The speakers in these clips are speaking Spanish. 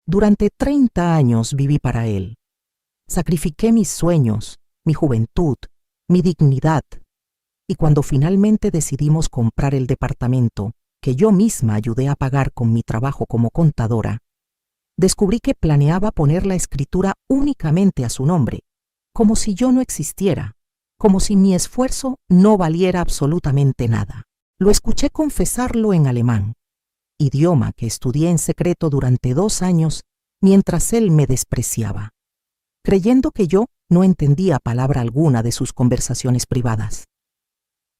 Durante 30 años viví para él. Sacrifiqué mis sueños, mi juventud, mi dignidad. Y cuando finalmente decidimos comprar el departamento, que yo misma ayudé a pagar con mi trabajo como contadora, descubrí que planeaba poner la escritura únicamente a su nombre, como si yo no existiera, como si mi esfuerzo no valiera absolutamente nada. Lo escuché confesarlo en alemán, idioma que estudié en secreto durante 2 años mientras él me despreciaba, creyendo que yo no entendía palabra alguna de sus conversaciones privadas.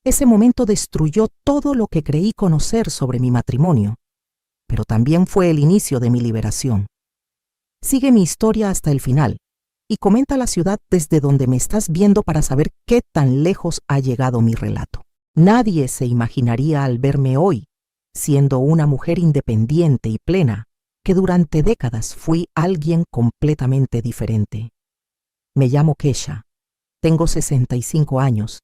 Ese momento destruyó todo lo que creí conocer sobre mi matrimonio, pero también fue el inicio de mi liberación. Sigue mi historia hasta el final y comenta la ciudad desde donde me estás viendo para saber qué tan lejos ha llegado mi relato. Nadie se imaginaría al verme hoy, siendo una mujer independiente y plena, que durante décadas fui alguien completamente diferente. Me llamo Kesha, tengo 65 años,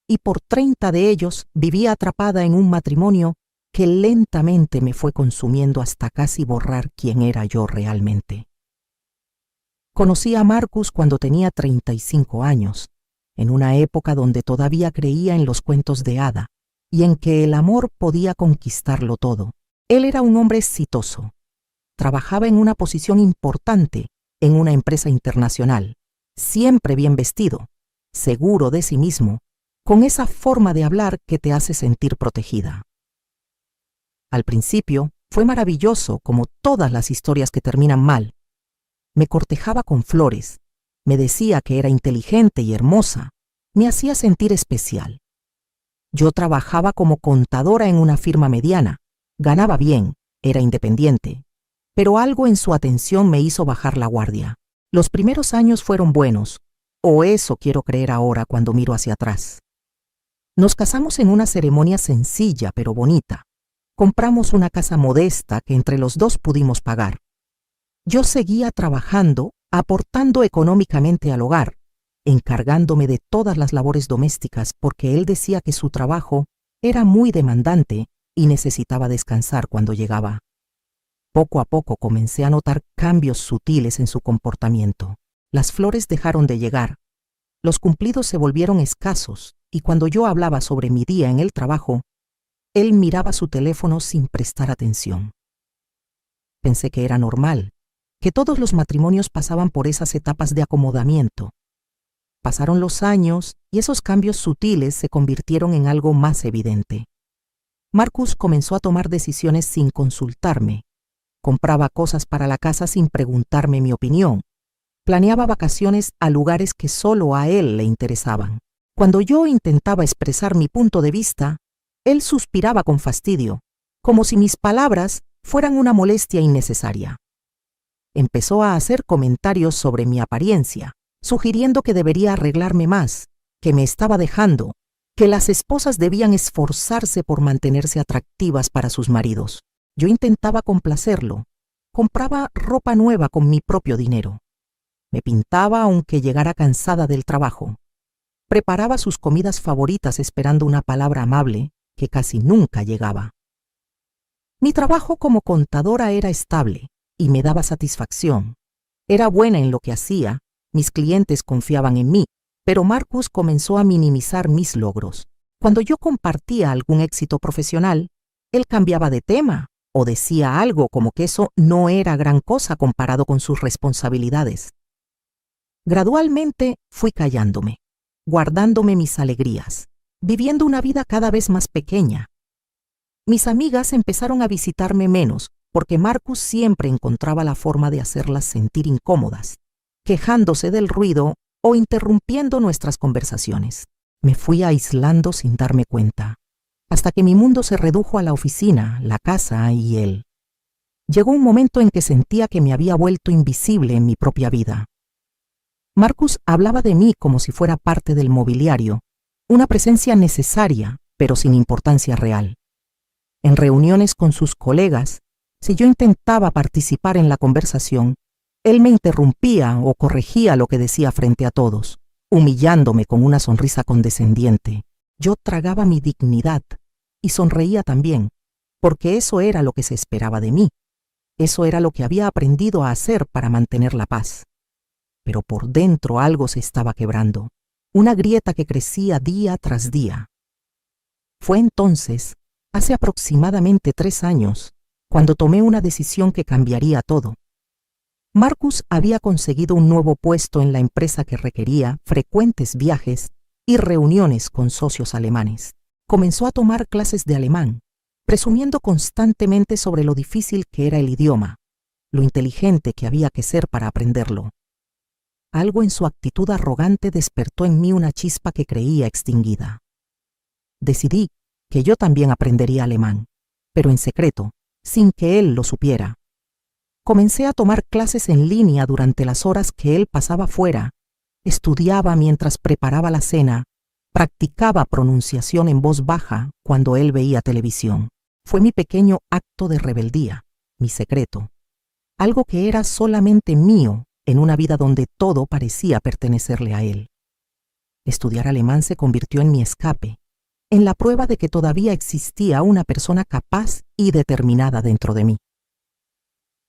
y por 30 de ellos viví atrapada en un matrimonio que lentamente me fue consumiendo hasta casi borrar quién era yo realmente. Conocí a Marcus cuando tenía 35 años, en una época donde todavía creía en los cuentos de hada y en que el amor podía conquistarlo todo. Él era un hombre exitoso. Trabajaba en una posición importante en una empresa internacional, siempre bien vestido, seguro de sí mismo, con esa forma de hablar que te hace sentir protegida. Al principio fue maravilloso, como todas las historias que terminan mal. Me cortejaba con flores, me decía que era inteligente y hermosa, me hacía sentir especial. Yo trabajaba como contadora en una firma mediana, ganaba bien, era independiente, pero algo en su atención me hizo bajar la guardia. Los primeros años fueron buenos, o eso quiero creer ahora cuando miro hacia atrás. Nos casamos en una ceremonia sencilla pero bonita. Compramos una casa modesta que entre los dos pudimos pagar. Yo seguía trabajando, aportando económicamente al hogar, encargándome de todas las labores domésticas porque él decía que su trabajo era muy demandante y necesitaba descansar cuando llegaba. Poco a poco comencé a notar cambios sutiles en su comportamiento. Las flores dejaron de llegar, los cumplidos se volvieron escasos y cuando yo hablaba sobre mi día en el trabajo, él miraba su teléfono sin prestar atención. Pensé que era normal, que todos los matrimonios pasaban por esas etapas de acomodamiento. Pasaron los años y esos cambios sutiles se convirtieron en algo más evidente. Marcus comenzó a tomar decisiones sin consultarme. Compraba cosas para la casa sin preguntarme mi opinión. Planeaba vacaciones a lugares que solo a él le interesaban. Cuando yo intentaba expresar mi punto de vista, él suspiraba con fastidio, como si mis palabras fueran una molestia innecesaria. Empezó a hacer comentarios sobre mi apariencia, sugiriendo que debería arreglarme más, que me estaba dejando, que las esposas debían esforzarse por mantenerse atractivas para sus maridos. Yo intentaba complacerlo. Compraba ropa nueva con mi propio dinero. Me pintaba aunque llegara cansada del trabajo. Preparaba sus comidas favoritas esperando una palabra amable que casi nunca llegaba. Mi trabajo como contadora era estable y me daba satisfacción. Era buena en lo que hacía, mis clientes confiaban en mí, pero Marcus comenzó a minimizar mis logros. Cuando yo compartía algún éxito profesional, él cambiaba de tema o decía algo como que eso no era gran cosa comparado con sus responsabilidades. Gradualmente fui callándome, guardándome mis alegrías, viviendo una vida cada vez más pequeña. Mis amigas empezaron a visitarme menos porque Marcus siempre encontraba la forma de hacerlas sentir incómodas, quejándose del ruido o interrumpiendo nuestras conversaciones. Me fui aislando sin darme cuenta, hasta que mi mundo se redujo a la oficina, la casa y él. Llegó un momento en que sentía que me había vuelto invisible en mi propia vida. Marcus hablaba de mí como si fuera parte del mobiliario, una presencia necesaria, pero sin importancia real. En reuniones con sus colegas, si yo intentaba participar en la conversación, él me interrumpía o corregía lo que decía frente a todos, humillándome con una sonrisa condescendiente. Yo tragaba mi dignidad y sonreía también, porque eso era lo que se esperaba de mí. Eso era lo que había aprendido a hacer para mantener la paz. Pero por dentro algo se estaba quebrando, una grieta que crecía día tras día. Fue entonces, hace aproximadamente 3 años, cuando tomé una decisión que cambiaría todo. Marcus había conseguido un nuevo puesto en la empresa que requería frecuentes viajes y reuniones con socios alemanes. Comenzó a tomar clases de alemán, presumiendo constantemente sobre lo difícil que era el idioma, lo inteligente que había que ser para aprenderlo. Algo en su actitud arrogante despertó en mí una chispa que creía extinguida. Decidí que yo también aprendería alemán, pero en secreto, sin que él lo supiera. Comencé a tomar clases en línea durante las horas que él pasaba fuera, estudiaba mientras preparaba la cena, practicaba pronunciación en voz baja cuando él veía televisión. Fue mi pequeño acto de rebeldía, mi secreto, algo que era solamente mío en una vida donde todo parecía pertenecerle a él. Estudiar alemán se convirtió en mi escape, en la prueba de que todavía existía una persona capaz y determinada dentro de mí.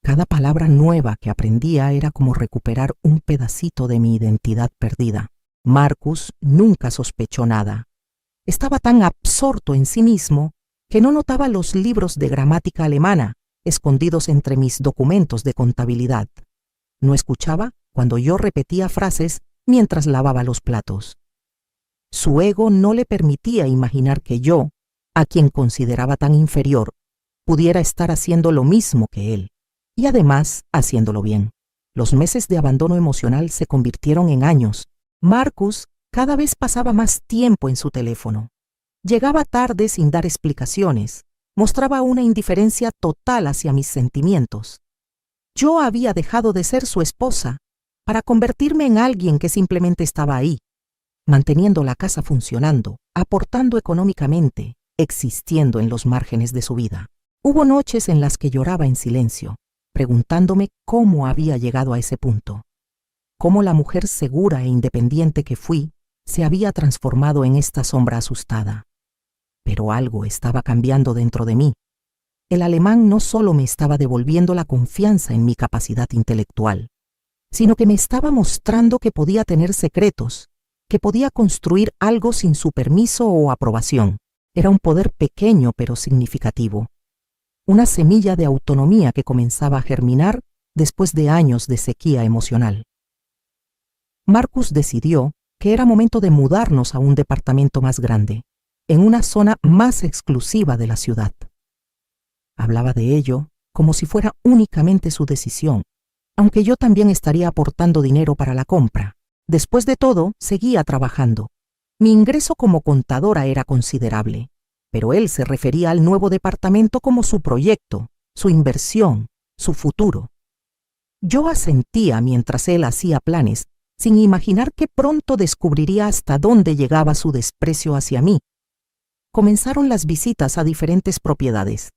Cada palabra nueva que aprendía era como recuperar un pedacito de mi identidad perdida. Marcus nunca sospechó nada. Estaba tan absorto en sí mismo que no notaba los libros de gramática alemana escondidos entre mis documentos de contabilidad. No escuchaba cuando yo repetía frases mientras lavaba los platos. Su ego no le permitía imaginar que yo, a quien consideraba tan inferior, pudiera estar haciendo lo mismo que él, y además haciéndolo bien. Los meses de abandono emocional se convirtieron en años. Marcus cada vez pasaba más tiempo en su teléfono. Llegaba tarde sin dar explicaciones, mostraba una indiferencia total hacia mis sentimientos. Yo había dejado de ser su esposa para convertirme en alguien que simplemente estaba ahí, manteniendo la casa funcionando, aportando económicamente, existiendo en los márgenes de su vida. Hubo noches en las que lloraba en silencio, preguntándome cómo había llegado a ese punto, cómo la mujer segura e independiente que fui se había transformado en esta sombra asustada. Pero algo estaba cambiando dentro de mí. El alemán no solo me estaba devolviendo la confianza en mi capacidad intelectual, sino que me estaba mostrando que podía tener secretos, que podía construir algo sin su permiso o aprobación. Era un poder pequeño pero significativo. Una semilla de autonomía que comenzaba a germinar después de años de sequía emocional. Marcus decidió que era momento de mudarnos a un departamento más grande, en una zona más exclusiva de la ciudad. Hablaba de ello como si fuera únicamente su decisión, aunque yo también estaría aportando dinero para la compra. Después de todo, seguía trabajando. Mi ingreso como contadora era considerable, pero él se refería al nuevo departamento como su proyecto, su inversión, su futuro. Yo asentía mientras él hacía planes, sin imaginar que pronto descubriría hasta dónde llegaba su desprecio hacia mí. Comenzaron las visitas a diferentes propiedades.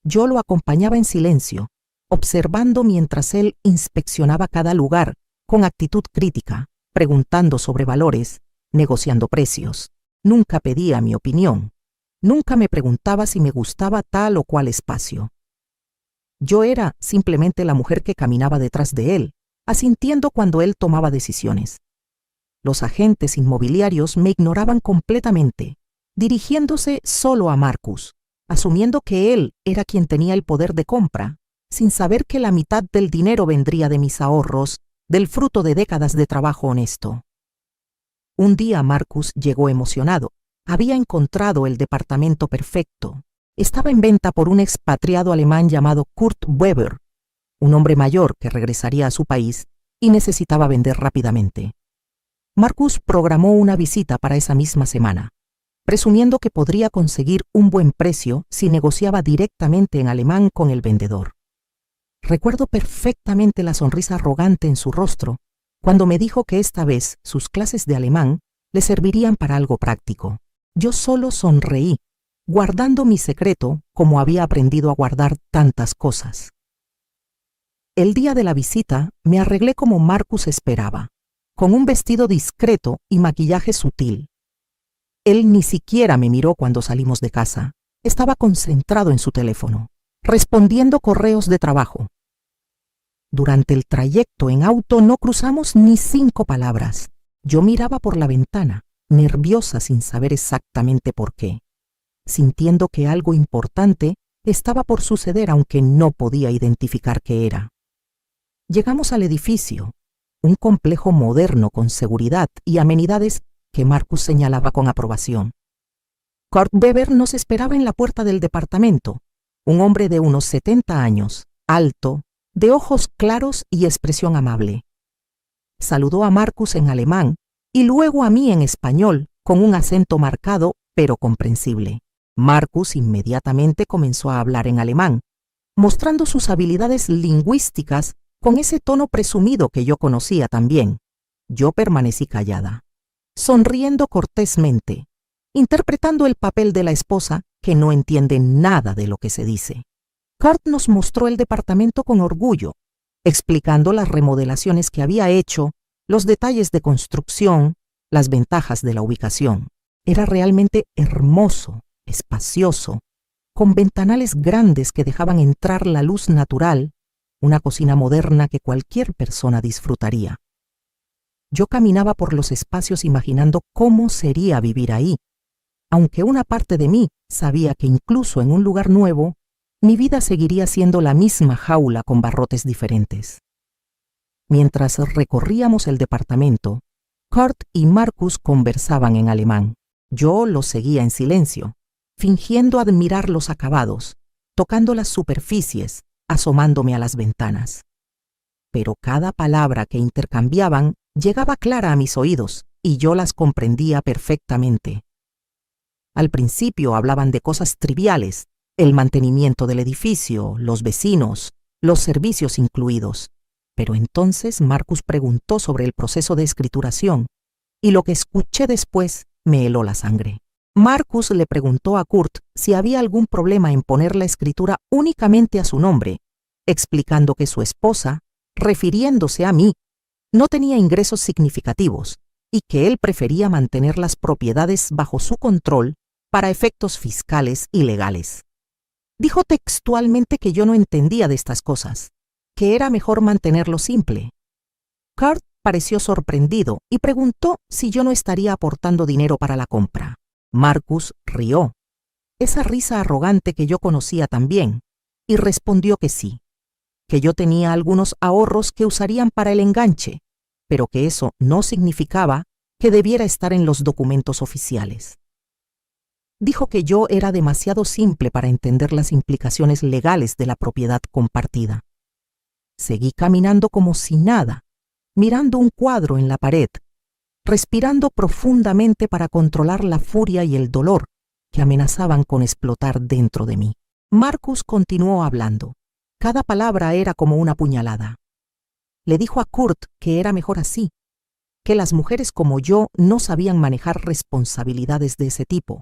Yo lo acompañaba en silencio, observando mientras él inspeccionaba cada lugar con actitud crítica, preguntando sobre valores, negociando precios. Nunca pedía mi opinión. Nunca me preguntaba si me gustaba tal o cual espacio. Yo era simplemente la mujer que caminaba detrás de él, asintiendo cuando él tomaba decisiones. Los agentes inmobiliarios me ignoraban completamente, dirigiéndose solo a Marcus, asumiendo que él era quien tenía el poder de compra, sin saber que la mitad del dinero vendría de mis ahorros, del fruto de décadas de trabajo honesto. Un día Marcus llegó emocionado. Había encontrado el departamento perfecto. Estaba en venta por un expatriado alemán llamado Kurt Weber, un hombre mayor que regresaría a su país y necesitaba vender rápidamente. Marcus programó una visita para esa misma semana, presumiendo que podría conseguir un buen precio si negociaba directamente en alemán con el vendedor. Recuerdo perfectamente la sonrisa arrogante en su rostro cuando me dijo que esta vez sus clases de alemán le servirían para algo práctico. Yo solo sonreí, guardando mi secreto como había aprendido a guardar tantas cosas. El día de la visita me arreglé como Marcus esperaba, con un vestido discreto y maquillaje sutil. Él ni siquiera me miró cuando salimos de casa. Estaba concentrado en su teléfono. respondiendo correos de trabajo. Durante el trayecto en auto no cruzamos ni 5 palabras. Yo miraba por la ventana, nerviosa sin saber exactamente por qué, sintiendo que algo importante estaba por suceder aunque no podía identificar qué era. Llegamos al edificio, un complejo moderno con seguridad y amenidades que Marcus señalaba con aprobación. Kurt Weber nos esperaba en la puerta del departamento, un hombre de unos 70 años, alto, de ojos claros y expresión amable. Saludó a Marcus en alemán y luego a mí en español, con un acento marcado pero comprensible. Marcus inmediatamente comenzó a hablar en alemán, mostrando sus habilidades lingüísticas con ese tono presumido que yo conocía también. Yo permanecí callada, sonriendo cortésmente, interpretando el papel de la esposa que no entiende nada de lo que se dice. Kurt nos mostró el departamento con orgullo, explicando las remodelaciones que había hecho, los detalles de construcción, las ventajas de la ubicación. Era realmente hermoso, espacioso, con ventanales grandes que dejaban entrar la luz natural, una cocina moderna que cualquier persona disfrutaría. Yo caminaba por los espacios imaginando cómo sería vivir ahí, aunque una parte de mí sabía que incluso en un lugar nuevo, mi vida seguiría siendo la misma jaula con barrotes diferentes. Mientras recorríamos el departamento, Kurt y Marcus conversaban en alemán. Yo los seguía en silencio, fingiendo admirar los acabados, tocando las superficies, asomándome a las ventanas. Pero cada palabra que intercambiaban llegaba clara a mis oídos y yo las comprendía perfectamente. Al principio hablaban de cosas triviales, el mantenimiento del edificio, los vecinos, los servicios incluidos. Pero entonces Marcus preguntó sobre el proceso de escrituración y lo que escuché después me heló la sangre. Marcus le preguntó a Kurt si había algún problema en poner la escritura únicamente a su nombre, explicando que su esposa, refiriéndose a mí, no tenía ingresos significativos y que él prefería mantener las propiedades bajo su control para efectos fiscales y legales. Dijo textualmente que yo no entendía de estas cosas, que era mejor mantenerlo simple. Kurt pareció sorprendido y preguntó si yo no estaría aportando dinero para la compra. Marcus rió, esa risa arrogante que yo conocía también, y respondió que sí, que yo tenía algunos ahorros que usarían para el enganche, pero que eso no significaba que debiera estar en los documentos oficiales. Dijo que yo era demasiado simple para entender las implicaciones legales de la propiedad compartida. Seguí caminando como si nada, mirando un cuadro en la pared, respirando profundamente para controlar la furia y el dolor que amenazaban con explotar dentro de mí. Marcus continuó hablando. Cada palabra era como una puñalada. Le dijo a Kurt que era mejor así, que las mujeres como yo no sabían manejar responsabilidades de ese tipo,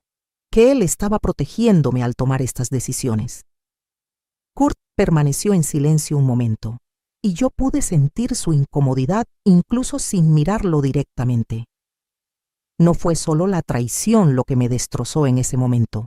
que él estaba protegiéndome al tomar estas decisiones. Kurt permaneció en silencio un momento, y yo pude sentir su incomodidad incluso sin mirarlo directamente. No fue solo la traición lo que me destrozó en ese momento,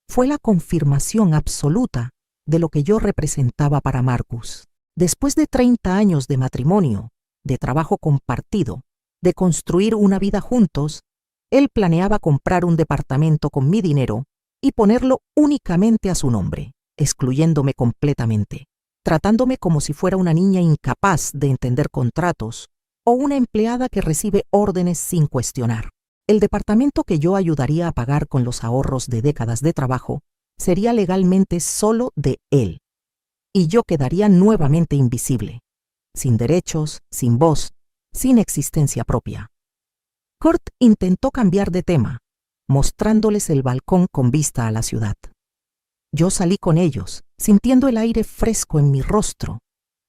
fue la confirmación absoluta de lo que yo representaba para Marcus. Después de 30 años de matrimonio, de trabajo compartido, de construir una vida juntos, él planeaba comprar un departamento con mi dinero y ponerlo únicamente a su nombre, excluyéndome completamente, tratándome como si fuera una niña incapaz de entender contratos o una empleada que recibe órdenes sin cuestionar. El departamento que yo ayudaría a pagar con los ahorros de décadas de trabajo sería legalmente solo de él, y yo quedaría nuevamente invisible, sin derechos, sin voz, sin existencia propia. Kurt intentó cambiar de tema, mostrándoles el balcón con vista a la ciudad. Yo salí con ellos, sintiendo el aire fresco en mi rostro,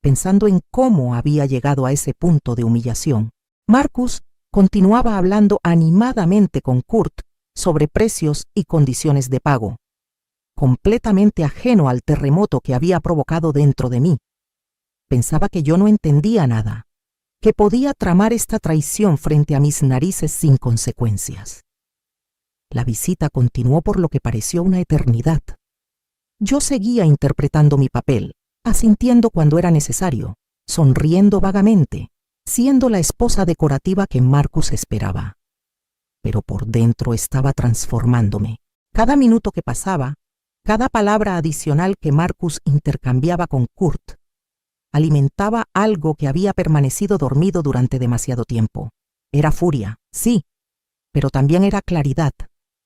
pensando en cómo había llegado a ese punto de humillación. Marcus continuaba hablando animadamente con Kurt sobre precios y condiciones de pago, completamente ajeno al terremoto que había provocado dentro de mí. Pensaba que yo no entendía nada, que podía tramar esta traición frente a mis narices sin consecuencias. La visita continuó por lo que pareció una eternidad. Yo seguía interpretando mi papel, asintiendo cuando era necesario, sonriendo vagamente, siendo la esposa decorativa que Marcus esperaba. Pero por dentro estaba transformándome. Cada minuto que pasaba, cada palabra adicional que Marcus intercambiaba con Kurt, alimentaba algo que había permanecido dormido durante demasiado tiempo. Era furia, sí, pero también era claridad,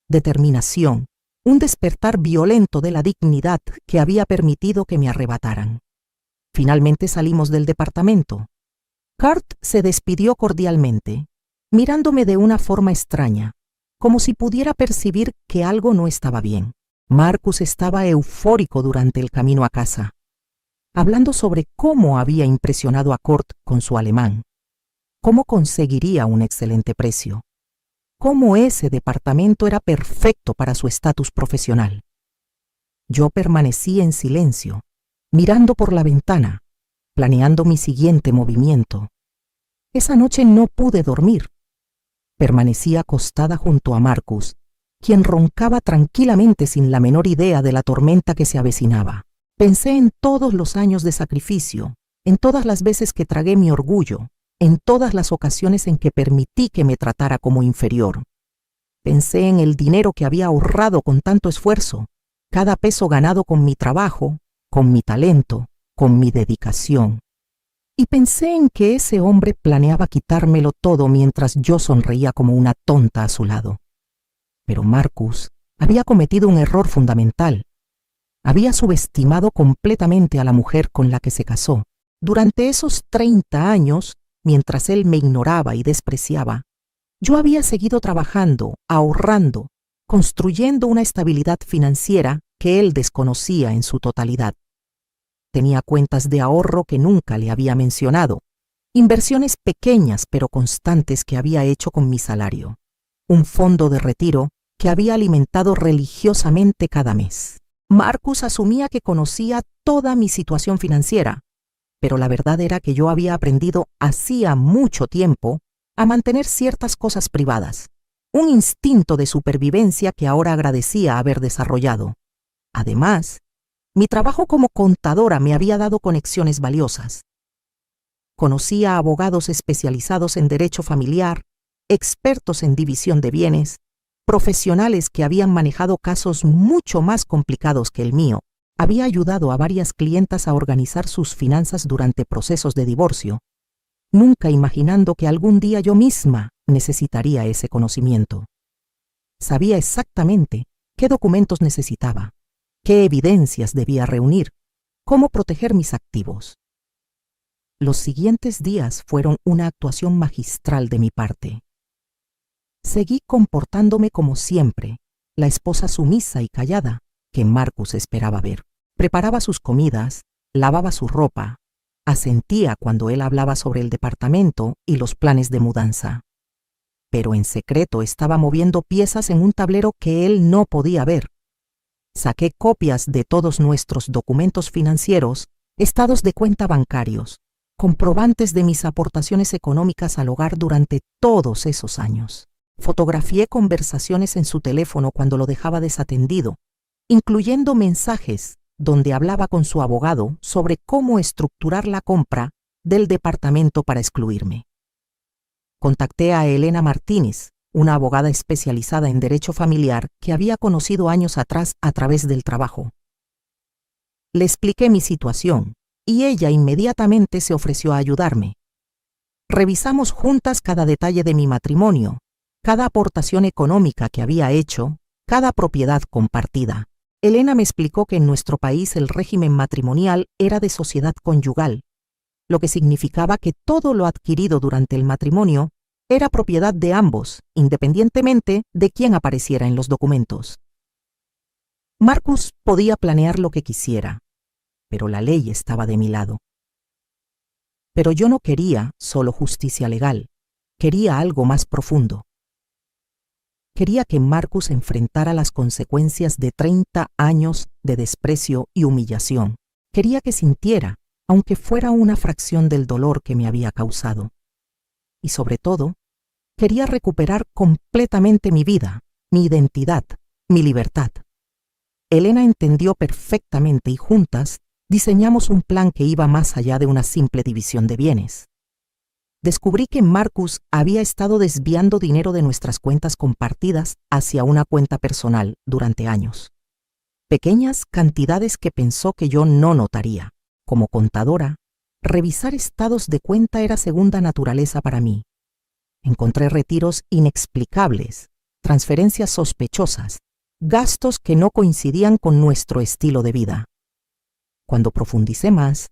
determinación, un despertar violento de la dignidad que había permitido que me arrebataran. Finalmente salimos del departamento. Kurt se despidió cordialmente, mirándome de una forma extraña, como si pudiera percibir que algo no estaba bien. Marcus estaba eufórico durante el camino a casa, hablando sobre cómo había impresionado a Kurt con su alemán, cómo conseguiría un excelente precio, cómo ese departamento era perfecto para su estatus profesional. Yo permanecí en silencio, mirando por la ventana, planeando mi siguiente movimiento. Esa noche no pude dormir. Permanecí acostada junto a Marcus, quien roncaba tranquilamente sin la menor idea de la tormenta que se avecinaba. Pensé en todos los años de sacrificio, en todas las veces que tragué mi orgullo, en todas las ocasiones en que permití que me tratara como inferior. Pensé en el dinero que había ahorrado con tanto esfuerzo, cada peso ganado con mi trabajo, con mi talento, con mi dedicación. Y pensé en que ese hombre planeaba quitármelo todo mientras yo sonreía como una tonta a su lado. Pero Marcus había cometido un error fundamental. Había subestimado completamente a la mujer con la que se casó. Durante esos 30 años, mientras él me ignoraba y despreciaba, yo había seguido trabajando, ahorrando, construyendo una estabilidad financiera que él desconocía en su totalidad. Tenía cuentas de ahorro que nunca le había mencionado, inversiones pequeñas pero constantes que había hecho con mi salario, un fondo de retiro que había alimentado religiosamente cada mes. Marcus asumía que conocía toda mi situación financiera, pero la verdad era que yo había aprendido hacía mucho tiempo a mantener ciertas cosas privadas, un instinto de supervivencia que ahora agradecía haber desarrollado. Además, mi trabajo como contadora me había dado conexiones valiosas. Conocía a abogados especializados en derecho familiar, expertos en división de bienes, profesionales que habían manejado casos mucho más complicados que el mío. Había ayudado a varias clientas a organizar sus finanzas durante procesos de divorcio, nunca imaginando que algún día yo misma necesitaría ese conocimiento. Sabía exactamente qué documentos necesitaba, qué evidencias debía reunir, cómo proteger mis activos. Los siguientes días fueron una actuación magistral de mi parte. Seguí comportándome como siempre, la esposa sumisa y callada que Marcus esperaba ver. Preparaba sus comidas, lavaba su ropa, asentía cuando él hablaba sobre el departamento y los planes de mudanza. Pero en secreto estaba moviendo piezas en un tablero que él no podía ver. Saqué copias de todos nuestros documentos financieros, estados de cuenta bancarios, comprobantes de mis aportaciones económicas al hogar durante todos esos años. Fotografié conversaciones en su teléfono cuando lo dejaba desatendido, incluyendo mensajes donde hablaba con su abogado sobre cómo estructurar la compra del departamento para excluirme. Contacté a Elena Martínez, una abogada especializada en derecho familiar que había conocido años atrás a través del trabajo. Le expliqué mi situación y ella inmediatamente se ofreció a ayudarme. Revisamos juntas cada detalle de mi matrimonio, cada aportación económica que había hecho, cada propiedad compartida. Elena me explicó que en nuestro país el régimen matrimonial era de sociedad conyugal, lo que significaba que todo lo adquirido durante el matrimonio era propiedad de ambos, independientemente de quién apareciera en los documentos. Marcus podía planear lo que quisiera, pero la ley estaba de mi lado. Pero yo no quería solo justicia legal, quería algo más profundo. Quería que Marcus enfrentara las consecuencias de 30 años de desprecio y humillación. Quería que sintiera, aunque fuera una fracción del dolor que me había causado. Y sobre todo, quería recuperar completamente mi vida, mi identidad, mi libertad. Elena entendió perfectamente y juntas diseñamos un plan que iba más allá de una simple división de bienes. Descubrí que Marcus había estado desviando dinero de nuestras cuentas compartidas hacia una cuenta personal durante años. Pequeñas cantidades que pensó que yo no notaría. Como contadora, revisar estados de cuenta era segunda naturaleza para mí. Encontré retiros inexplicables, transferencias sospechosas, gastos que no coincidían con nuestro estilo de vida. Cuando profundicé más,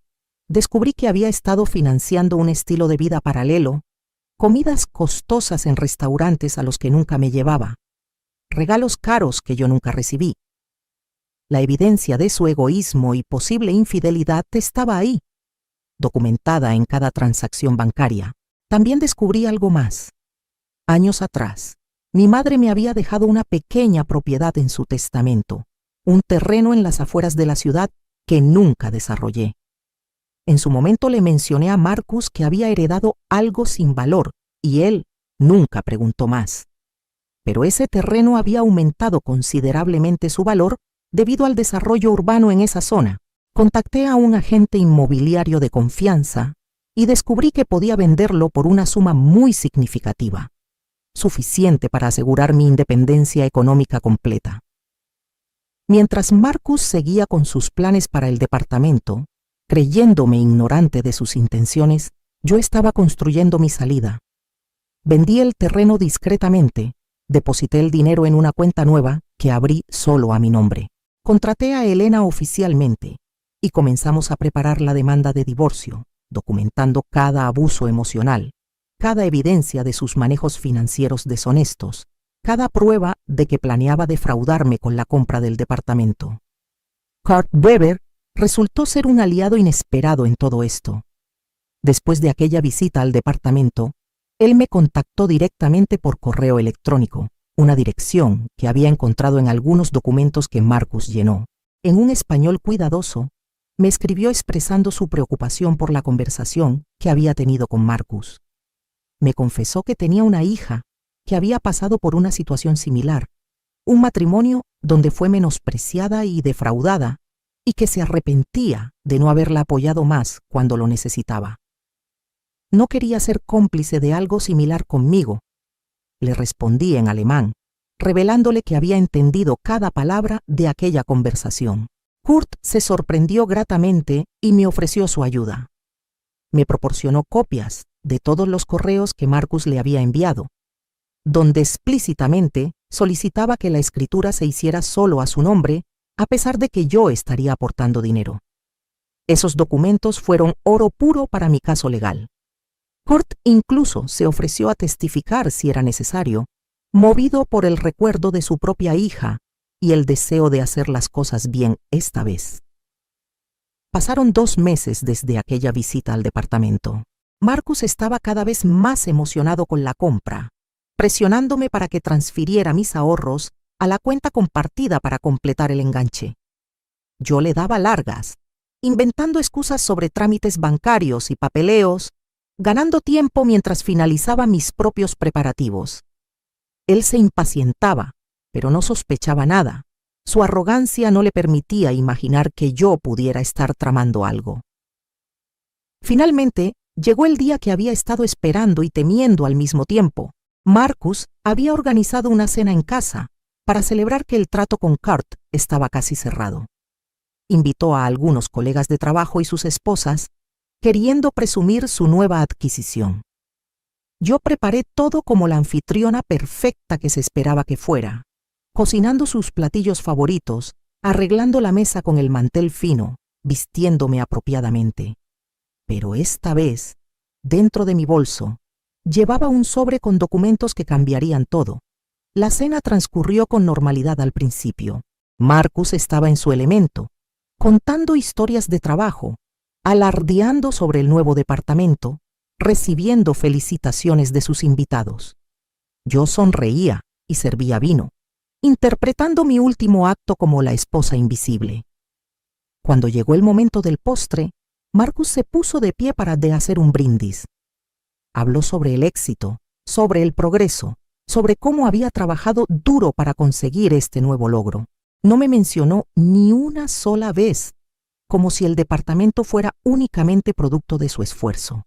descubrí que había estado financiando un estilo de vida paralelo, comidas costosas en restaurantes a los que nunca me llevaba, regalos caros que yo nunca recibí. La evidencia de su egoísmo y posible infidelidad estaba ahí, documentada en cada transacción bancaria. También descubrí algo más. Años atrás, mi madre me había dejado una pequeña propiedad en su testamento, un terreno en las afueras de la ciudad que nunca desarrollé. En su momento le mencioné a Marcus que había heredado algo sin valor y él nunca preguntó más. Pero ese terreno había aumentado considerablemente su valor debido al desarrollo urbano en esa zona. Contacté a un agente inmobiliario de confianza y descubrí que podía venderlo por una suma muy significativa, suficiente para asegurar mi independencia económica completa. Mientras Marcus seguía con sus planes para el departamento, creyéndome ignorante de sus intenciones, yo estaba construyendo mi salida. Vendí el terreno discretamente, deposité el dinero en una cuenta nueva que abrí solo a mi nombre. Contraté a Elena oficialmente y comenzamos a preparar la demanda de divorcio, documentando cada abuso emocional, cada evidencia de sus manejos financieros deshonestos, cada prueba de que planeaba defraudarme con la compra del departamento. Kurt Weber resultó ser un aliado inesperado en todo esto. Después de aquella visita al departamento, él me contactó directamente por correo electrónico, una dirección que había encontrado en algunos documentos que Marcus llenó. En un español cuidadoso, me escribió expresando su preocupación por la conversación que había tenido con Marcus. Me confesó que tenía una hija que había pasado por una situación similar, un matrimonio donde fue menospreciada y defraudada, y que se arrepentía de no haberla apoyado más cuando lo necesitaba. No quería ser cómplice de algo similar conmigo. Le respondí en alemán, revelándole que había entendido cada palabra de aquella conversación. Kurt se sorprendió gratamente y me ofreció su ayuda. Me proporcionó copias de todos los correos que Marcus le había enviado, donde explícitamente solicitaba que la escritura se hiciera solo a su nombre, a pesar de que yo estaría aportando dinero. Esos documentos fueron oro puro para mi caso legal. Kurt incluso se ofreció a testificar si era necesario, movido por el recuerdo de su propia hija y el deseo de hacer las cosas bien esta vez. Pasaron 2 meses desde aquella visita al departamento. Marcus estaba cada vez más emocionado con la compra, presionándome para que transfiriera mis ahorros a la cuenta compartida para completar el enganche. Yo le daba largas, inventando excusas sobre trámites bancarios y papeleos, ganando tiempo mientras finalizaba mis propios preparativos. Él se impacientaba, pero no sospechaba nada. Su arrogancia no le permitía imaginar que yo pudiera estar tramando algo. Finalmente, llegó el día que había estado esperando y temiendo al mismo tiempo. Marcus había organizado una cena en casa para celebrar que el trato con Kurt estaba casi cerrado. Invitó a algunos colegas de trabajo y sus esposas, queriendo presumir su nueva adquisición. Yo preparé todo como la anfitriona perfecta que se esperaba que fuera, cocinando sus platillos favoritos, arreglando la mesa con el mantel fino, vistiéndome apropiadamente. Pero esta vez, dentro de mi bolso, llevaba un sobre con documentos que cambiarían todo. La cena transcurrió con normalidad al principio. Marcus estaba en su elemento, contando historias de trabajo, alardeando sobre el nuevo departamento, recibiendo felicitaciones de sus invitados. Yo sonreía y servía vino, interpretando mi último acto como la esposa invisible. Cuando llegó el momento del postre, Marcus se puso de pie para hacer un brindis. Habló sobre el éxito, sobre el progreso, sobre cómo había trabajado duro para conseguir este nuevo logro. No me mencionó ni una sola vez, como si el departamento fuera únicamente producto de su esfuerzo.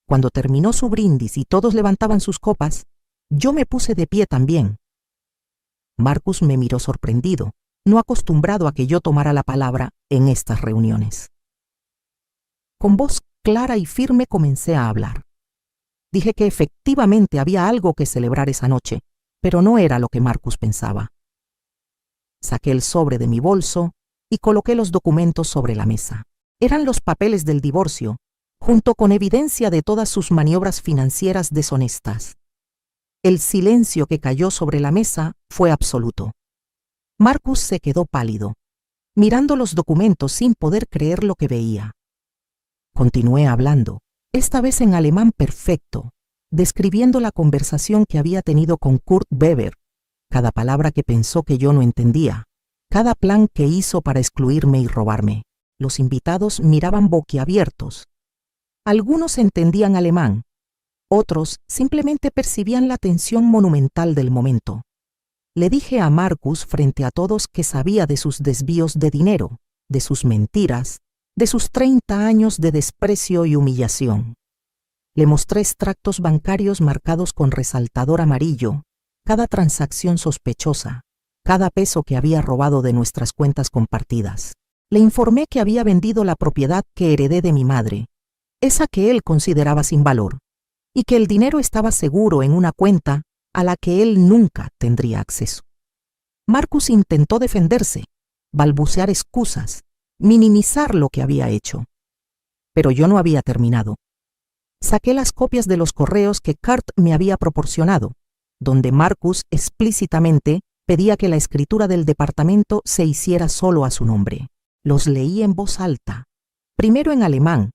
Cuando terminó su brindis y todos levantaban sus copas, yo me puse de pie también. Marcus me miró sorprendido, no acostumbrado a que yo tomara la palabra en estas reuniones. Con voz clara y firme comencé a hablar. Dije que efectivamente había algo que celebrar esa noche, pero no era lo que Marcus pensaba. Saqué el sobre de mi bolso y coloqué los documentos sobre la mesa. Eran los papeles del divorcio, junto con evidencia de todas sus maniobras financieras deshonestas. El silencio que cayó sobre la mesa fue absoluto. Marcus se quedó pálido, mirando los documentos sin poder creer lo que veía. Continué hablando, esta vez en alemán perfecto, describiendo la conversación que había tenido con Kurt Weber, cada palabra que pensó que yo no entendía, cada plan que hizo para excluirme y robarme. Los invitados miraban boquiabiertos. Algunos entendían alemán, otros simplemente percibían la tensión monumental del momento. Le dije a Marcus frente a todos que sabía de sus desvíos de dinero, de sus mentiras, de sus 30 años de desprecio y humillación. Le mostré extractos bancarios marcados con resaltador amarillo, cada transacción sospechosa, cada peso que había robado de nuestras cuentas compartidas. Le informé que había vendido la propiedad que heredé de mi madre, esa que él consideraba sin valor, y que el dinero estaba seguro en una cuenta a la que él nunca tendría acceso. Marcus intentó defenderse, balbucear excusas, minimizar lo que había hecho. Pero yo no había terminado. Saqué las copias de los correos que Kurt me había proporcionado, donde Marcus explícitamente pedía que la escritura del departamento se hiciera solo a su nombre. Los leí en voz alta, primero en alemán,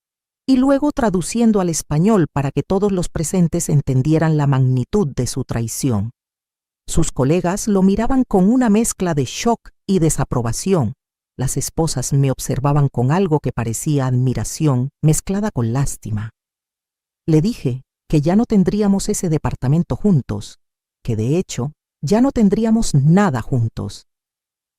y luego traduciendo al español para que todos los presentes entendieran la magnitud de su traición. Sus colegas lo miraban con una mezcla de shock y desaprobación. Las esposas me observaban con algo que parecía admiración mezclada con lástima. Le dije que ya no tendríamos ese departamento juntos, que de hecho ya no tendríamos nada juntos,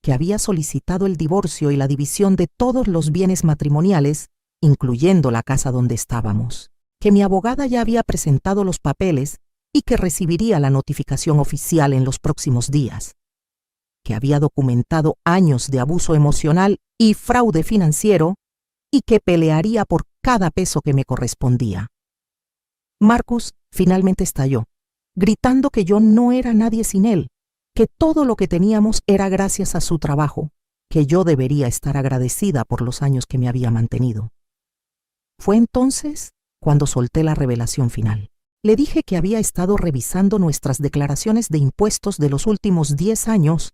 que había solicitado el divorcio y la división de todos los bienes matrimoniales, incluyendo la casa donde estábamos, que mi abogada ya había presentado los papeles y que recibiría la notificación oficial en los próximos días, que había documentado años de abuso emocional y fraude financiero y que pelearía por cada peso que me correspondía. Marcus finalmente estalló, gritando que yo no era nadie sin él, que todo lo que teníamos era gracias a su trabajo, que yo debería estar agradecida por los años que me había mantenido. Fue entonces cuando solté la revelación final. Le dije que había estado revisando nuestras declaraciones de impuestos de los últimos 10 años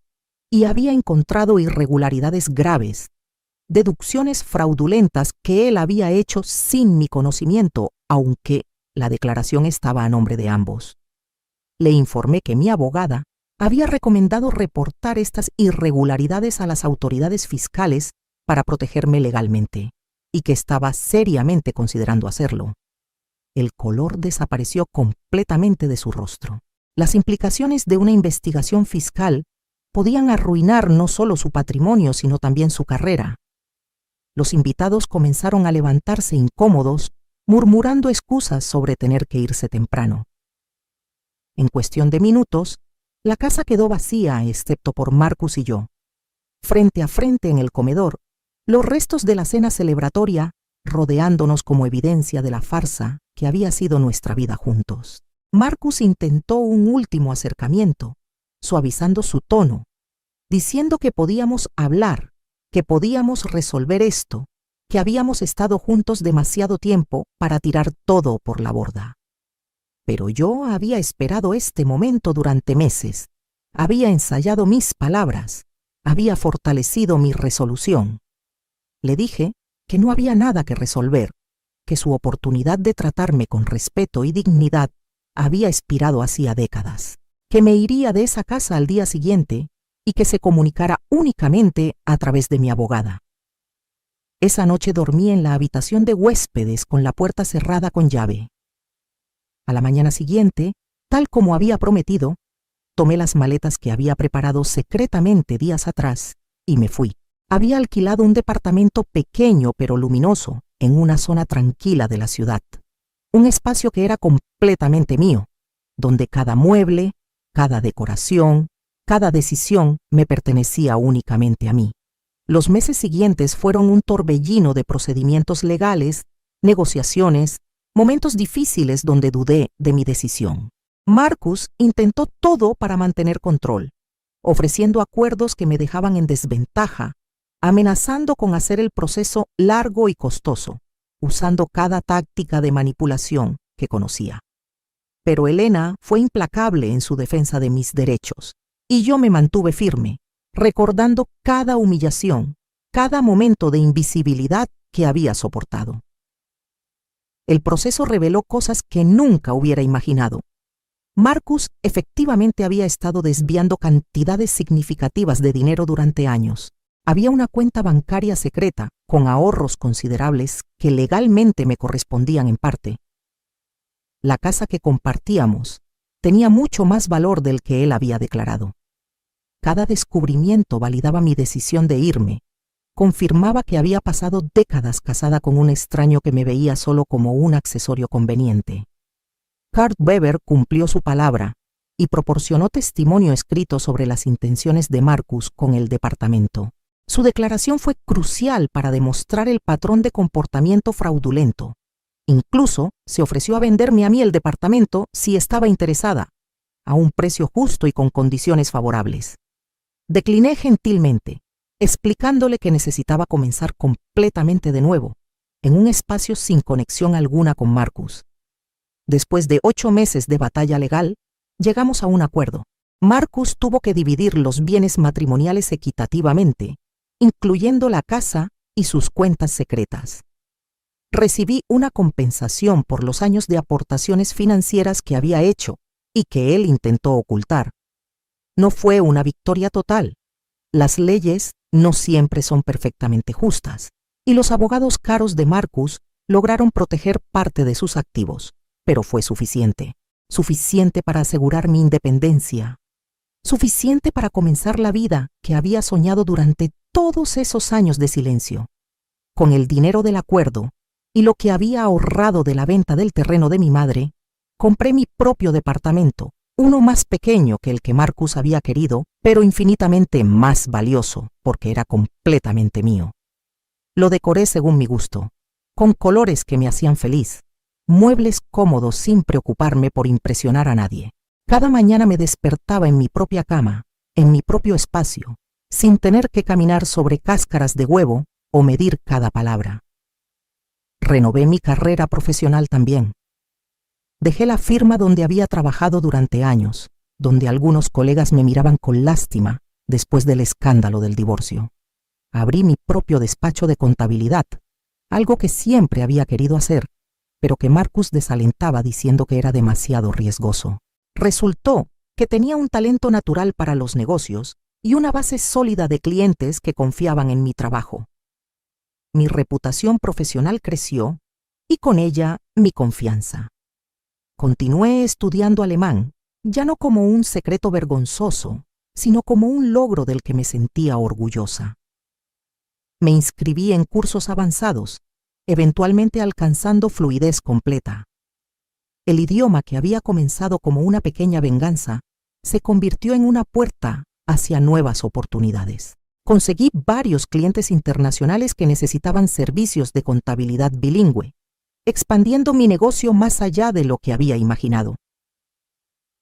y había encontrado irregularidades graves, deducciones fraudulentas que él había hecho sin mi conocimiento, aunque la declaración estaba a nombre de ambos. Le informé que mi abogada había recomendado reportar estas irregularidades a las autoridades fiscales para protegerme legalmente, y que estaba seriamente considerando hacerlo. El color desapareció completamente de su rostro. Las implicaciones de una investigación fiscal podían arruinar no solo su patrimonio, sino también su carrera. Los invitados comenzaron a levantarse incómodos, murmurando excusas sobre tener que irse temprano. En cuestión de minutos, la casa quedó vacía, excepto por Marcus y yo. Frente a frente en el comedor, los restos de la cena celebratoria rodeándonos como evidencia de la farsa que había sido nuestra vida juntos. Marcus intentó un último acercamiento, suavizando su tono, diciendo que podíamos hablar, que podíamos resolver esto, que habíamos estado juntos demasiado tiempo para tirar todo por la borda. Pero yo había esperado este momento durante meses, había ensayado mis palabras, había fortalecido mi resolución. Le dije que no había nada que resolver, que su oportunidad de tratarme con respeto y dignidad había expirado hacía décadas, que me iría de esa casa al día siguiente y que se comunicara únicamente a través de mi abogada. Esa noche dormí en la habitación de huéspedes con la puerta cerrada con llave. A la mañana siguiente, tal como había prometido, tomé las maletas que había preparado secretamente días atrás y me fui. Había alquilado un departamento pequeño pero luminoso en una zona tranquila de la ciudad. Un espacio que era completamente mío, donde cada mueble, cada decoración, cada decisión me pertenecía únicamente a mí. Los meses siguientes fueron un torbellino de procedimientos legales, negociaciones, momentos difíciles donde dudé de mi decisión. Marcus intentó todo para mantener control, ofreciendo acuerdos que me dejaban en desventaja, amenazando con hacer el proceso largo y costoso, usando cada táctica de manipulación que conocía. Pero Elena fue implacable en su defensa de mis derechos, y yo me mantuve firme, recordando cada humillación, cada momento de invisibilidad que había soportado. El proceso reveló cosas que nunca hubiera imaginado. Marcus efectivamente había estado desviando cantidades significativas de dinero durante años. Había una cuenta bancaria secreta con ahorros considerables que legalmente me correspondían en parte. La casa que compartíamos tenía mucho más valor del que él había declarado. Cada descubrimiento validaba mi decisión de irme, confirmaba que había pasado décadas casada con un extraño que me veía solo como un accesorio conveniente. Kurt Weber cumplió su palabra y proporcionó testimonio escrito sobre las intenciones de Marcus con el departamento. Su declaración fue crucial para demostrar el patrón de comportamiento fraudulento. Incluso se ofreció a venderme a mí el departamento si estaba interesada, a un precio justo y con condiciones favorables. Decliné gentilmente, explicándole que necesitaba comenzar completamente de nuevo, en un espacio sin conexión alguna con Marcus. Después de 8 meses de batalla legal, llegamos a un acuerdo. Marcus tuvo que dividir los bienes matrimoniales equitativamente, incluyendo la casa y sus cuentas secretas. Recibí una compensación por los años de aportaciones financieras que había hecho y que él intentó ocultar. No fue una victoria total. Las leyes no siempre son perfectamente justas, y los abogados caros de Marcus lograron proteger parte de sus activos, pero fue suficiente. Suficiente para asegurar mi independencia. Suficiente para comenzar la vida que había soñado durante todos esos años de silencio. Con el dinero del acuerdo y lo que había ahorrado de la venta del terreno de mi madre, compré mi propio departamento, uno más pequeño que el que Marcus había querido, pero infinitamente más valioso, porque era completamente mío. Lo decoré según mi gusto, con colores que me hacían feliz, muebles cómodos sin preocuparme por impresionar a nadie. Cada mañana me despertaba en mi propia cama, en mi propio espacio, sin tener que caminar sobre cáscaras de huevo o medir cada palabra. Renové mi carrera profesional también. Dejé la firma donde había trabajado durante años, donde algunos colegas me miraban con lástima después del escándalo del divorcio. Abrí mi propio despacho de contabilidad, algo que siempre había querido hacer, pero que Marcus desalentaba diciendo que era demasiado riesgoso. Resultó que tenía un talento natural para los negocios y una base sólida de clientes que confiaban en mi trabajo. Mi reputación profesional creció y con ella mi confianza. Continué estudiando alemán, ya no como un secreto vergonzoso, sino como un logro del que me sentía orgullosa. Me inscribí en cursos avanzados, eventualmente alcanzando fluidez completa. El idioma que había comenzado como una pequeña venganza se convirtió en una puerta hacia nuevas oportunidades. Conseguí varios clientes internacionales que necesitaban servicios de contabilidad bilingüe, expandiendo mi negocio más allá de lo que había imaginado.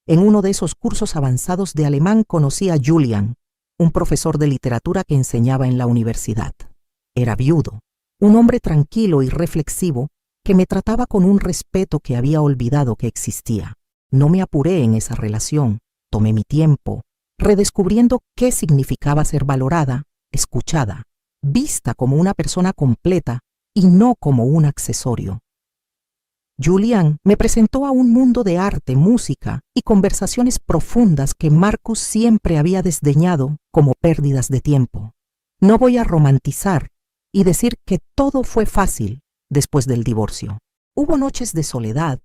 En uno de esos cursos avanzados de alemán conocí a Julian, un profesor de literatura que enseñaba en la universidad. Era viudo, un hombre tranquilo y reflexivo que me trataba con un respeto que había olvidado que existía. No me apuré en esa relación, tomé mi tiempo, redescubriendo qué significaba ser valorada, escuchada, vista como una persona completa y no como un accesorio. Julian me presentó a un mundo de arte, música y conversaciones profundas que Marcus siempre había desdeñado como pérdidas de tiempo. No voy a romantizar y decir que todo fue fácil después del divorcio. Hubo noches de soledad,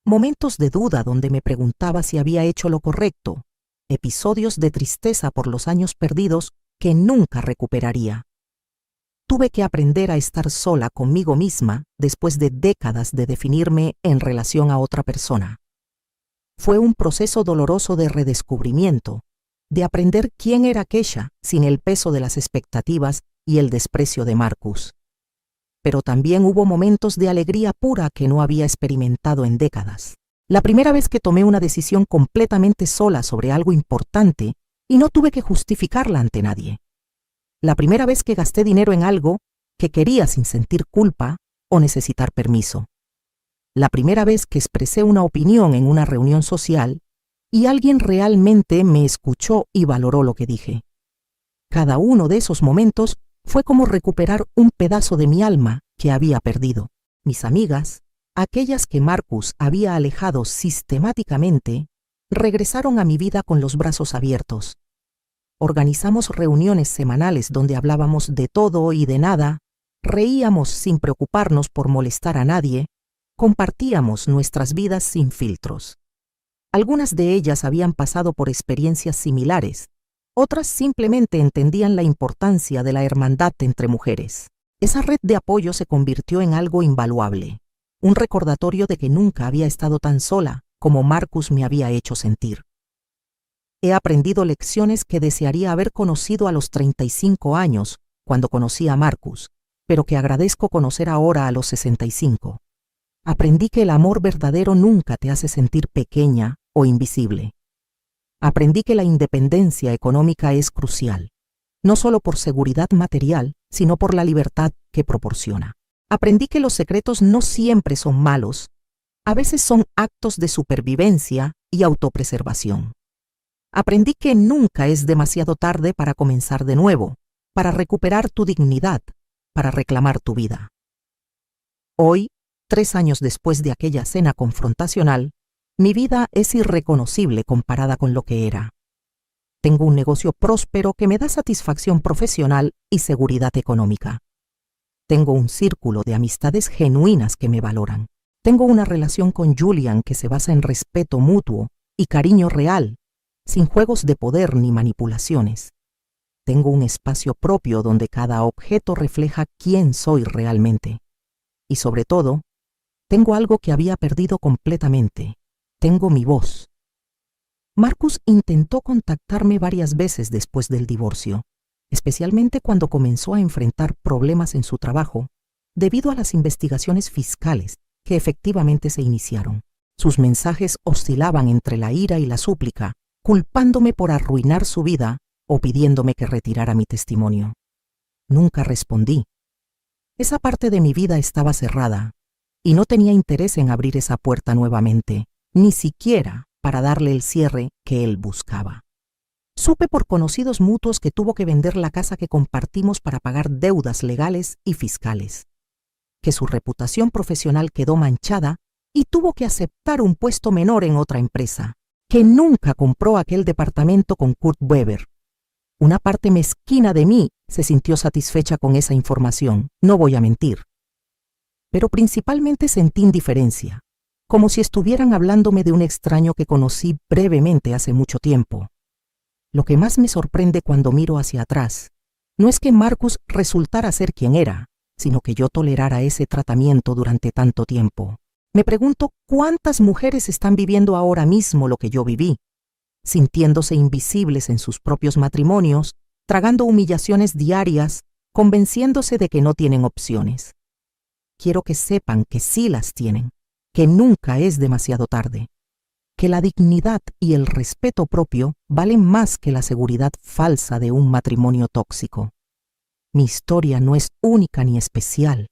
momentos de duda donde me preguntaba si había hecho lo correcto, episodios de tristeza por los años perdidos que nunca recuperaría. Tuve que aprender a estar sola conmigo misma después de décadas de definirme en relación a otra persona. Fue un proceso doloroso de redescubrimiento, de aprender quién era Keisha sin el peso de las expectativas y el desprecio de Marcus. Pero también hubo momentos de alegría pura que no había experimentado en décadas. La primera vez que tomé una decisión completamente sola sobre algo importante y no tuve que justificarla ante nadie. La primera vez que gasté dinero en algo que quería sin sentir culpa o necesitar permiso. La primera vez que expresé una opinión en una reunión social y alguien realmente me escuchó y valoró lo que dije. Cada uno de esos momentos fue como recuperar un pedazo de mi alma que había perdido. Mis amigas, aquellas que Marcus había alejado sistemáticamente, regresaron a mi vida con los brazos abiertos. Organizamos reuniones semanales donde hablábamos de todo y de nada, reíamos sin preocuparnos por molestar a nadie, compartíamos nuestras vidas sin filtros. Algunas de ellas habían pasado por experiencias similares, otras simplemente entendían la importancia de la hermandad entre mujeres. Esa red de apoyo se convirtió en algo invaluable, un recordatorio de que nunca había estado tan sola como Marcus me había hecho sentir. He aprendido lecciones que desearía haber conocido a los 35 años, cuando conocí a Marcus, pero que agradezco conocer ahora a los 65. Aprendí que el amor verdadero nunca te hace sentir pequeña o invisible. Aprendí que la independencia económica es crucial, no solo por seguridad material, sino por la libertad que proporciona. Aprendí que los secretos no siempre son malos, a veces son actos de supervivencia y autopreservación. Aprendí que nunca es demasiado tarde para comenzar de nuevo, para recuperar tu dignidad, para reclamar tu vida. Hoy, 3 años después de aquella cena confrontacional, mi vida es irreconocible comparada con lo que era. Tengo un negocio próspero que me da satisfacción profesional y seguridad económica. Tengo un círculo de amistades genuinas que me valoran. Tengo una relación con Julian que se basa en respeto mutuo y cariño real, sin juegos de poder ni manipulaciones. Tengo un espacio propio donde cada objeto refleja quién soy realmente. Y sobre todo, tengo algo que había perdido completamente. Tengo mi voz. Marcus intentó contactarme varias veces después del divorcio, especialmente cuando comenzó a enfrentar problemas en su trabajo debido a las investigaciones fiscales que efectivamente se iniciaron. Sus mensajes oscilaban entre la ira y la súplica, culpándome por arruinar su vida o pidiéndome que retirara mi testimonio. Nunca respondí. Esa parte de mi vida estaba cerrada y no tenía interés en abrir esa puerta nuevamente, ni siquiera para darle el cierre que él buscaba. Supe por conocidos mutuos que tuvo que vender la casa que compartimos para pagar deudas legales y fiscales, que su reputación profesional quedó manchada y tuvo que aceptar un puesto menor en otra empresa, que nunca compró aquel departamento con Kurt Weber. Una parte mezquina de mí se sintió satisfecha con esa información, no voy a mentir. Pero principalmente sentí indiferencia, como si estuvieran hablándome de un extraño que conocí brevemente hace mucho tiempo. Lo que más me sorprende cuando miro hacia atrás no es que Marcus resultara ser quien era, sino que yo tolerara ese tratamiento durante tanto tiempo. Me pregunto cuántas mujeres están viviendo ahora mismo lo que yo viví, sintiéndose invisibles en sus propios matrimonios, tragando humillaciones diarias, convenciéndose de que no tienen opciones. Quiero que sepan que sí las tienen, que nunca es demasiado tarde, que la dignidad y el respeto propio valen más que la seguridad falsa de un matrimonio tóxico. Mi historia no es única ni especial.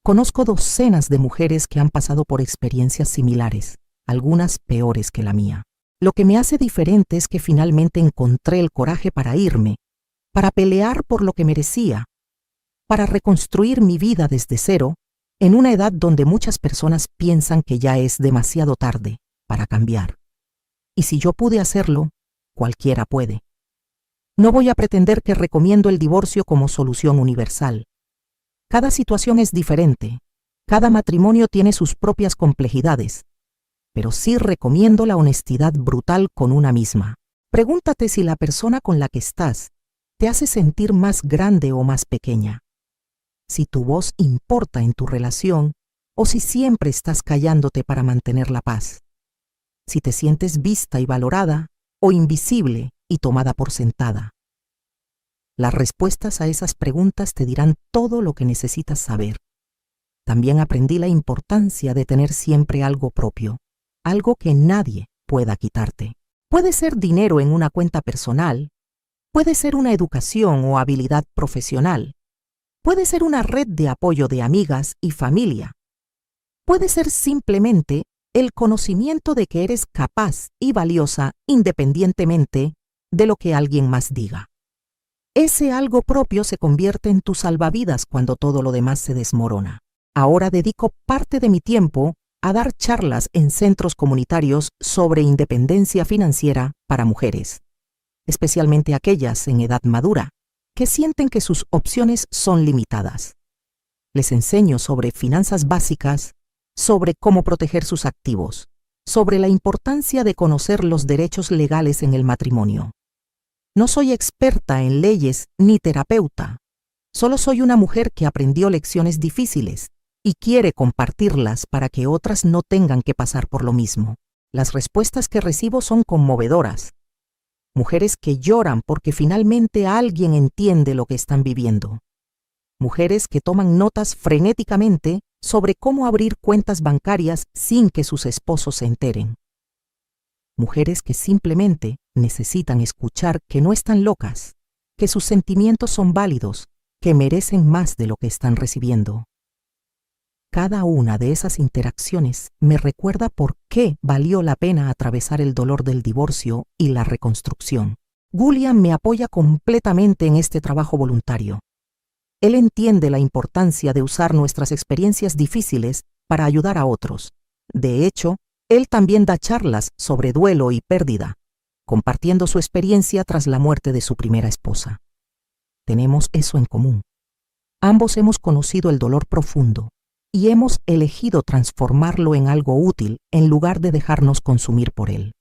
Conozco docenas de mujeres que han pasado por experiencias similares, algunas peores que la mía. Lo que me hace diferente es que finalmente encontré el coraje para irme, para pelear por lo que merecía, para reconstruir mi vida desde cero, en una edad donde muchas personas piensan que ya es demasiado tarde para cambiar. Y si yo pude hacerlo, cualquiera puede. No voy a pretender que recomiendo el divorcio como solución universal. Cada situación es diferente, cada matrimonio tiene sus propias complejidades, pero sí recomiendo la honestidad brutal con una misma. Pregúntate si la persona con la que estás te hace sentir más grande o más pequeña. Si tu voz importa en tu relación o si siempre estás callándote para mantener la paz. Si te sientes vista y valorada o invisible y tomada por sentada. Las respuestas a esas preguntas te dirán todo lo que necesitas saber. También aprendí la importancia de tener siempre algo propio, algo que nadie pueda quitarte. Puede ser dinero en una cuenta personal, puede ser una educación o habilidad profesional, puede ser una red de apoyo de amigas y familia, puede ser simplemente el conocimiento de que eres capaz y valiosa independientemente de lo que alguien más diga. Ese algo propio se convierte en tu salvavidas cuando todo lo demás se desmorona. Ahora dedico parte de mi tiempo a dar charlas en centros comunitarios sobre independencia financiera para mujeres, especialmente aquellas en edad madura, que sienten que sus opciones son limitadas. Les enseño sobre finanzas básicas, sobre cómo proteger sus activos, sobre la importancia de conocer los derechos legales en el matrimonio. No soy experta en leyes ni terapeuta, solo soy una mujer que aprendió lecciones difíciles y quiere compartirlas para que otras no tengan que pasar por lo mismo. Las respuestas que recibo son conmovedoras. Mujeres que lloran porque finalmente alguien entiende lo que están viviendo. Mujeres que toman notas frenéticamente sobre cómo abrir cuentas bancarias sin que sus esposos se enteren. Mujeres que simplemente necesitan escuchar que no están locas, que sus sentimientos son válidos, que merecen más de lo que están recibiendo. Cada una de esas interacciones me recuerda por qué valió la pena atravesar el dolor del divorcio y la reconstrucción. Julian me apoya completamente en este trabajo voluntario. Él entiende la importancia de usar nuestras experiencias difíciles para ayudar a otros. De hecho, él también da charlas sobre duelo y pérdida, compartiendo su experiencia tras la muerte de su primera esposa. Tenemos eso en común. Ambos hemos conocido el dolor profundo y hemos elegido transformarlo en algo útil en lugar de dejarnos consumir por él.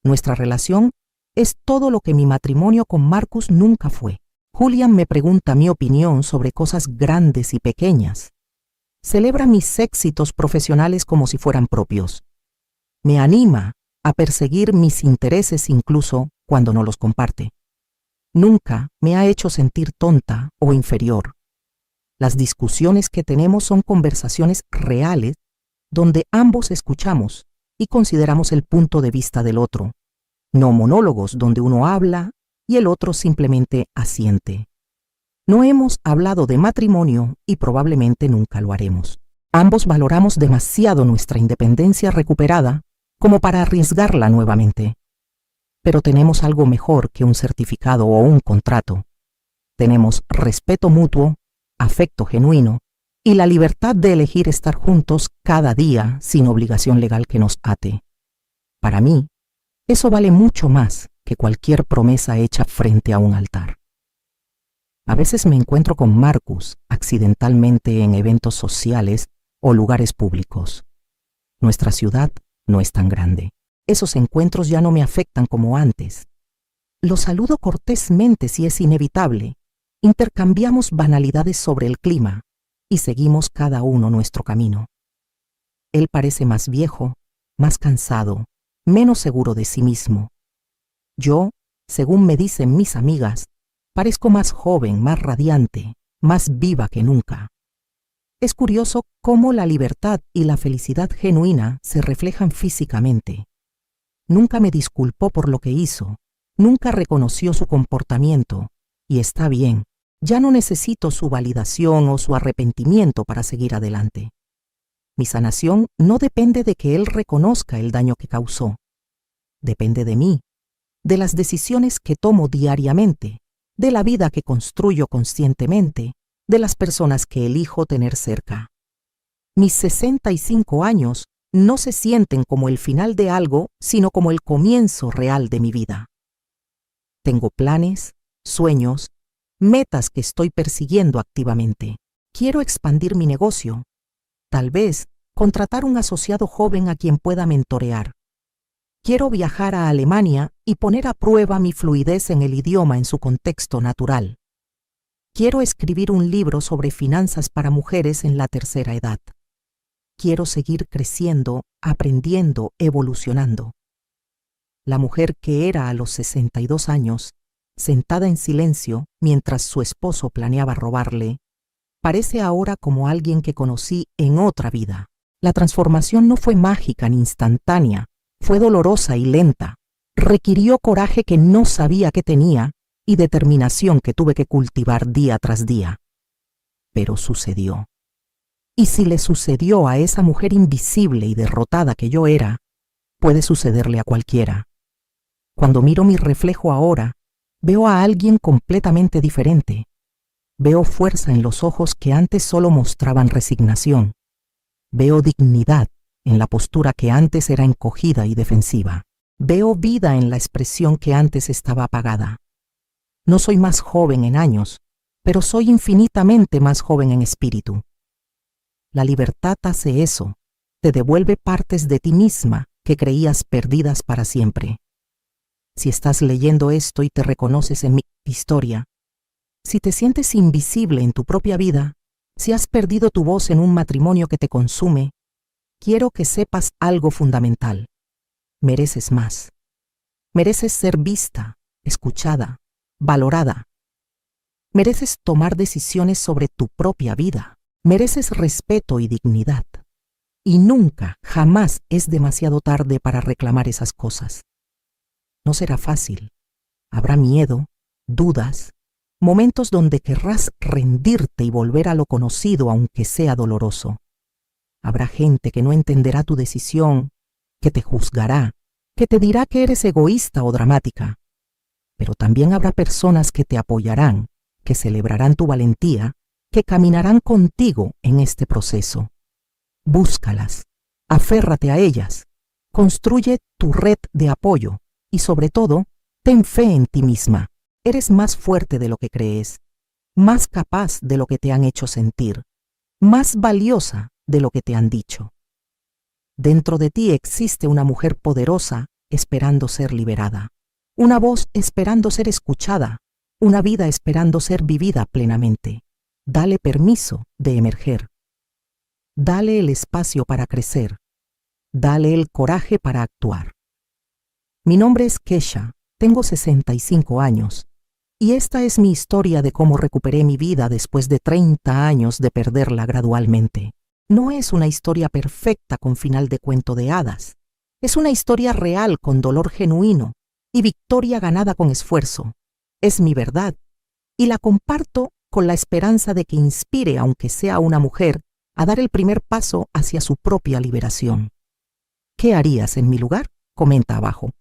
Nuestra relación es todo lo que mi matrimonio con Marcus nunca fue. Julian me pregunta mi opinión sobre cosas grandes y pequeñas. Celebra mis éxitos profesionales como si fueran propios. Me anima a perseguir mis intereses incluso cuando no los comparte. Nunca me ha hecho sentir tonta o inferior. Las discusiones que tenemos son conversaciones reales donde ambos escuchamos y consideramos el punto de vista del otro, no monólogos donde uno habla y el otro simplemente asiente. No hemos hablado de matrimonio y probablemente nunca lo haremos. Ambos valoramos demasiado nuestra independencia recuperada como para arriesgarla nuevamente. Pero tenemos algo mejor que un certificado o un contrato. Tenemos respeto mutuo, afecto genuino y la libertad de elegir estar juntos cada día sin obligación legal que nos ate. Para mí, eso vale mucho más que cualquier promesa hecha frente a un altar. A veces me encuentro con Marcus accidentalmente en eventos sociales o lugares públicos. Nuestra ciudad no es tan grande. Esos encuentros ya no me afectan como antes. Lo saludo cortésmente si es inevitable. Intercambiamos banalidades sobre el clima y seguimos cada uno nuestro camino. Él parece más viejo, más cansado, menos seguro de sí mismo. Yo, según me dicen mis amigas, parezco más joven, más radiante, más viva que nunca. Es curioso cómo la libertad y la felicidad genuina se reflejan físicamente. Nunca me disculpó por lo que hizo, nunca reconoció su comportamiento, y está bien, ya no necesito su validación o su arrepentimiento para seguir adelante. Mi sanación no depende de que él reconozca el daño que causó. Depende de mí, de las decisiones que tomo diariamente, de la vida que construyo conscientemente, de las personas que elijo tener cerca. Mis 65 años no se sienten como el final de algo, sino como el comienzo real de mi vida. Tengo planes, sueños, metas que estoy persiguiendo activamente. Quiero expandir mi negocio. Tal vez contratar un asociado joven a quien pueda mentorear. Quiero viajar a Alemania y poner a prueba mi fluidez en el idioma en su contexto natural. Quiero escribir un libro sobre finanzas para mujeres en la tercera edad. Quiero seguir creciendo, aprendiendo, evolucionando. La mujer que era a los 62 años, sentada en silencio mientras su esposo planeaba robarle, parece ahora como alguien que conocí en otra vida. La transformación no fue mágica ni instantánea, fue dolorosa y lenta. Requirió coraje que no sabía que tenía y determinación que tuve que cultivar día tras día. Pero sucedió. Y si le sucedió a esa mujer invisible y derrotada que yo era, puede sucederle a cualquiera. Cuando miro mi reflejo ahora, veo a alguien completamente diferente. Veo fuerza en los ojos que antes solo mostraban resignación. Veo dignidad en la postura que antes era encogida y defensiva. Veo vida en la expresión que antes estaba apagada. No soy más joven en años, pero soy infinitamente más joven en espíritu. La libertad hace eso, te devuelve partes de ti misma que creías perdidas para siempre. Si estás leyendo esto y te reconoces en mi historia, si te sientes invisible en tu propia vida, si has perdido tu voz en un matrimonio que te consume, quiero que sepas algo fundamental. Mereces más. Mereces ser vista, escuchada, valorada. Mereces tomar decisiones sobre tu propia vida. Mereces respeto y dignidad. Y nunca, jamás es demasiado tarde para reclamar esas cosas. No será fácil. Habrá miedo, dudas, momentos donde querrás rendirte y volver a lo conocido aunque sea doloroso. Habrá gente que no entenderá tu decisión, que te juzgará, que te dirá que eres egoísta o dramática. Pero también habrá personas que te apoyarán, que celebrarán tu valentía, que caminarán contigo en este proceso. Búscalas, aférrate a ellas, construye tu red de apoyo y sobre todo, ten fe en ti misma. Eres más fuerte de lo que crees, más capaz de lo que te han hecho sentir, más valiosa de lo que te han dicho. Dentro de ti existe una mujer poderosa esperando ser liberada, una voz esperando ser escuchada, una vida esperando ser vivida plenamente. Dale permiso de emerger. Dale el espacio para crecer. Dale el coraje para actuar. Mi nombre es Kesha, tengo 65 años, y esta es mi historia de cómo recuperé mi vida después de 30 años de perderla gradualmente. No es una historia perfecta con final de cuento de hadas. Es una historia real con dolor genuino y victoria ganada con esfuerzo. Es mi verdad, y la comparto con la esperanza de que inspire, aunque sea una mujer, a dar el primer paso hacia su propia liberación. ¿Qué harías en mi lugar? Comenta abajo.